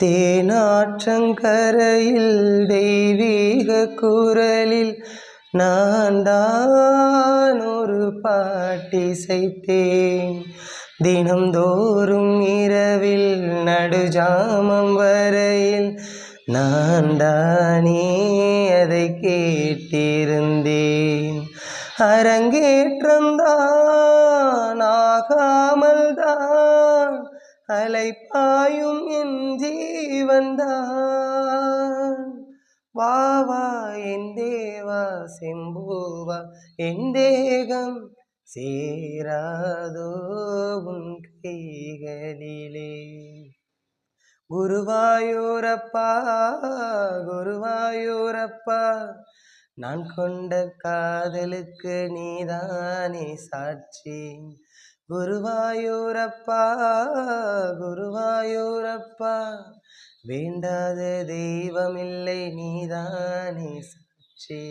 தேனாற்றங்கரையில் தெய்வீக குரலில் நான் தான் ஒரு பாட்டிசைத்தேன். தினம்தோறும் இரவில் நடுஜாமம் வரையில் நான் தானே அதை கேட்டிருந்தேன். அரங்கேற்றம்தான் ஆகாமல் தான் அலைப்பாயும் என் ஜீவன்தான். வா வா என் தேவா செம்பூவா என் தேகம் சேராதோ உன் கைகளிலே. குருவாயூரப்பா குருவாயூரப்பா நான் கொண்ட காதலுக்கு நீதானே சாட்சி. குருவாயூரப்பா குருவாயூரப்பா வேண்டாத தெய்வமில்லை நீதானே சாட்சி.